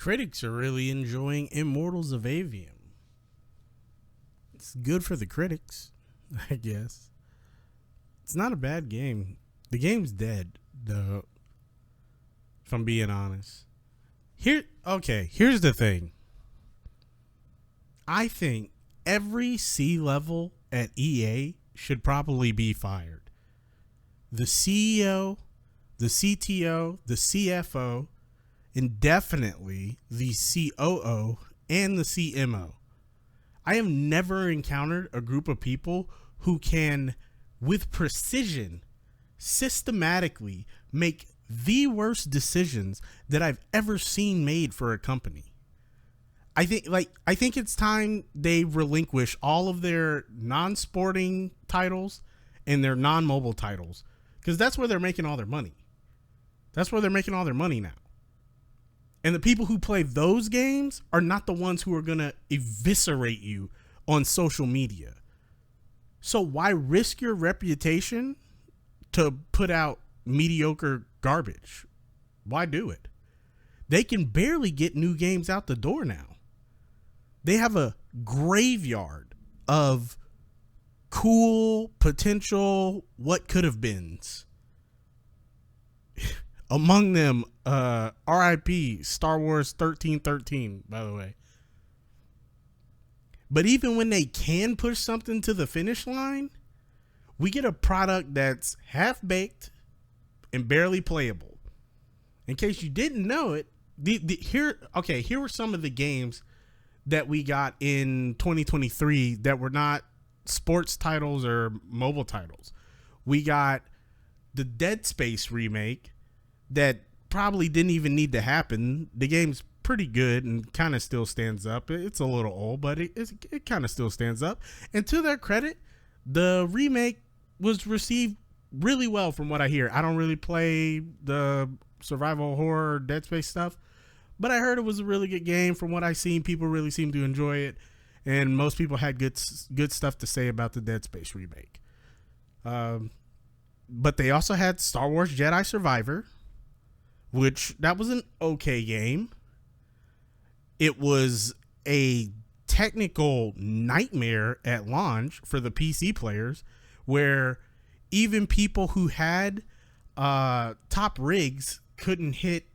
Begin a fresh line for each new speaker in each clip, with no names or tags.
Critics are really enjoying Immortals of Aveum. It's good for the critics, I guess. It's not a bad game. The game's dead, though, if I'm being honest. Here's the thing. I think every C-level at EA should probably be fired. The CEO, the CTO, the CFO, and definitely the COO and the CMO. I have never encountered a group of people who can, with precision, systematically make the worst decisions that I've ever seen made for a company. I think it's time they relinquish all of their non-sporting titles and their non-mobile titles, because that's where they're making all their money. That's where they're making all their money now. And the people who play those games are not the ones who are going to eviscerate you on social media. So why risk your reputation to put out mediocre garbage? Why do it? They can barely get new games out the door now. They have a graveyard of cool potential what could have beens. Among them, RIP Star Wars 1313, by the way. But even when they can push something to the finish line, we get a product that's half-baked and barely playable. In case you didn't know it, here were some of the games that we got in 2023 that were not sports titles or mobile titles. We got the Dead Space remake that probably didn't even need to happen. The game's pretty good and kind of still stands up. It's a little old, but it kind of still stands up. And to their credit, the remake was received really well from what I hear. I don't really play the survival horror Dead Space stuff, but I heard it was a really good game. From what I've seen, people really seem to enjoy it, and most people had good stuff to say about the Dead Space remake. But they also had Star Wars Jedi Survivor, which that was an okay game. It was a technical nightmare at launch for the PC players, where even people who had top rigs couldn't hit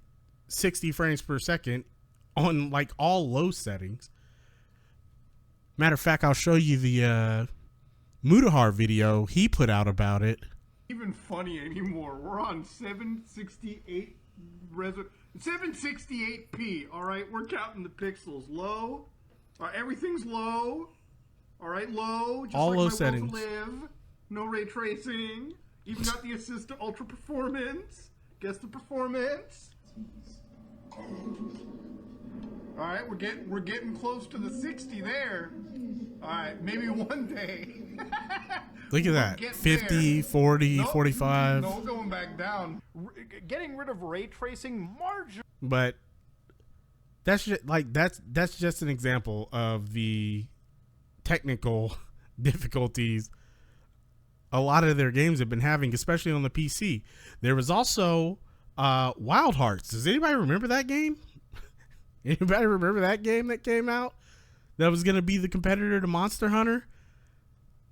60 frames per second on like all low settings. Matter of fact, I'll show you the Mutahar video he put out about it.
Even funny anymore. We're on 768p. All right, we're counting the pixels. Low. All right, everything's low. All right, low. Just
all
like
low
my
settings.
Will to Live. No ray tracing. Even got the assist to ultra performance. Guess the performance. All right, we're getting close to the 60 there. All right, maybe one day.
Look at that. 50, 40, nope, 45.
No going back down. Getting rid of ray tracing margin.
But that's just an example of the technical difficulties a lot of their games have been having, especially on the PC. There was also Wild Hearts. Does anybody remember that game? Anybody remember that game that came out that was going to be the competitor to Monster Hunter?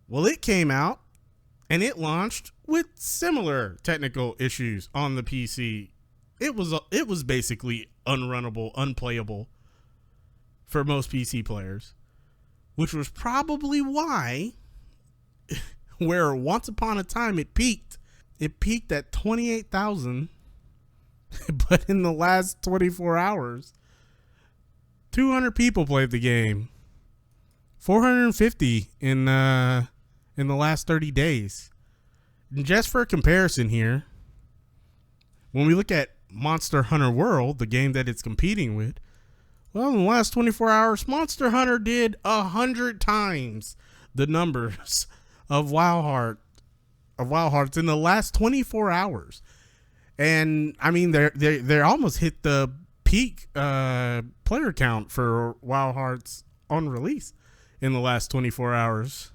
Well, it came out and it launched with similar technical issues on the PC. It was basically unrunnable, unplayable for most PC players, which was probably why where once upon a time it peaked at 28,000, but in the last 24 hours, 200 people played the game. 450 in the last 30 days. And just for comparison here, when we look at Monster Hunter World, the game that it's competing with, well, in the last 24 hours, Monster Hunter did 100 times the numbers of Wild Hearts in the last 24 hours. And I mean, they almost hit the peak player count for Wild Hearts on release in the last 24 hours.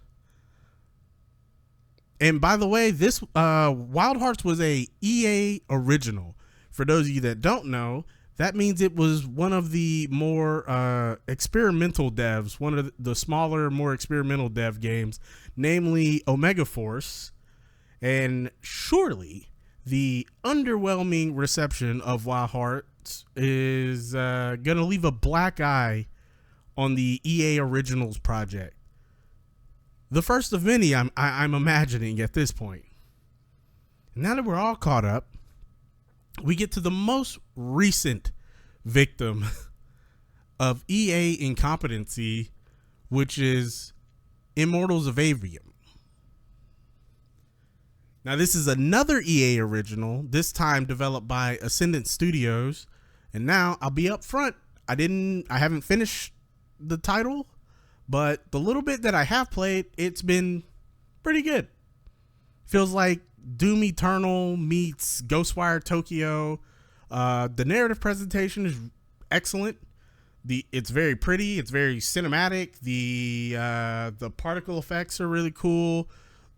And by the way, this Wild Hearts was a EA original. For those of you that don't know, that means it was one of the more experimental devs, one of the smaller, more experimental dev games, namely Omega Force. And surely the underwhelming reception of Wild Hearts is going to leave a black eye on the EA Originals project. The first of many, I'm imagining at this point. Now that we're all caught up, we get to the most recent victim of EA incompetency, which is Immortals of Aveum. Now, this is another EA original, this time developed by Ascendant Studios. And now I'll be up front. I haven't finished the title, but the little bit that I have played, it's been pretty good. Feels like Doom Eternal meets Ghostwire Tokyo. The narrative presentation is excellent. It's very pretty. It's very cinematic. The particle effects are really cool.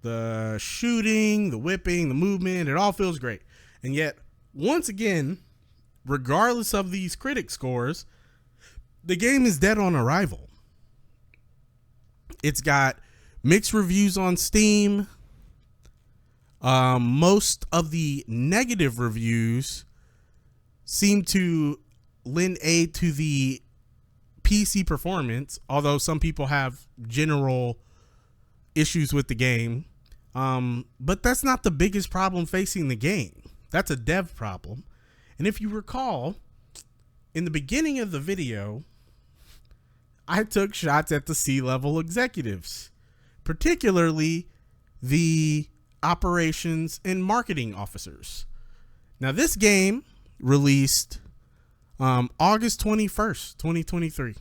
The shooting, the whipping, the movement, it all feels great. And yet, once again, regardless of these critic scores, the game is dead on arrival. It's got mixed reviews on Steam. Most of the negative reviews seem to lend aid to the PC performance, although some people have general issues with the game. But that's not the biggest problem facing the game. That's a dev problem. And if you recall, in the beginning of the video, I took shots at the C-level executives, particularly the operations and marketing officers. Now, this game released August 21st, 2023.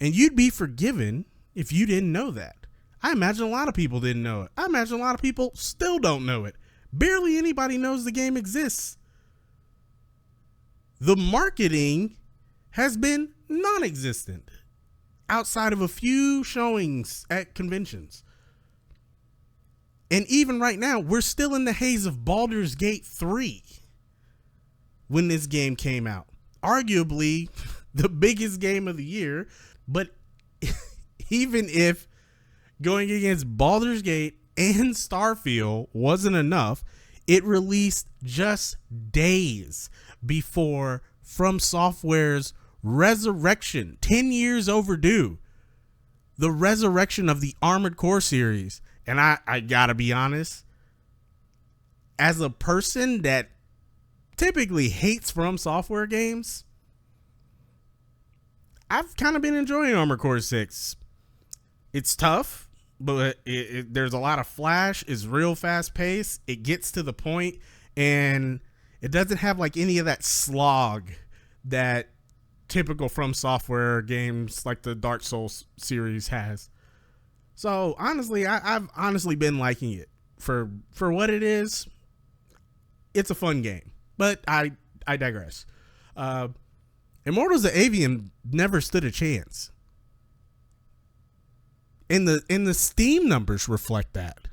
And you'd be forgiven if you didn't know that. I imagine a lot of people didn't know it. I imagine a lot of people still don't know it. Barely anybody knows the game exists. The marketing has been non-existent outside of a few showings at conventions. And even right now, we're still in the haze of Baldur's Gate 3 when this game came out. Arguably the biggest game of the year, but even if going against Baldur's Gate and Starfield wasn't enough, it released just days before From Software's resurrection, 10 years overdue, the resurrection of the Armored Core series. And I gotta be honest, as a person that typically hates From Software games, I've kind of been enjoying Armored Core 6. It's tough, but there's a lot of flash. It's real fast paced. It gets to the point, and it doesn't have like any of that slog that typical From Software games like the Dark Souls series has. So honestly, I've honestly been liking it for what it is. It's a fun game, but I digress. Immortals of Aveum never stood a chance. And the Steam numbers reflect that.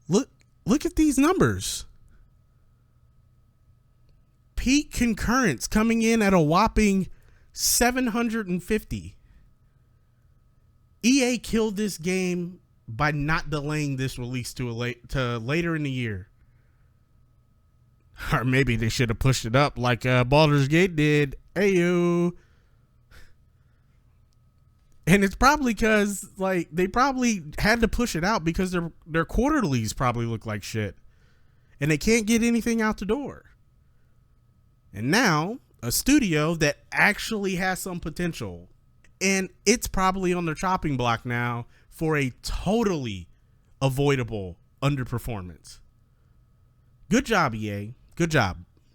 Look at these numbers. Peak concurrence coming in at a whopping 750. EA killed this game by not delaying this release to later in the year. Or maybe they should have pushed it up like Baldur's Gate did. Ayo. And it's probably because like they probably had to push it out because their quarterlies probably look like shit. And they can't get anything out the door. And now a studio that actually has some potential, and it's probably on their chopping block now for a totally avoidable underperformance. Good job, EA. Good job.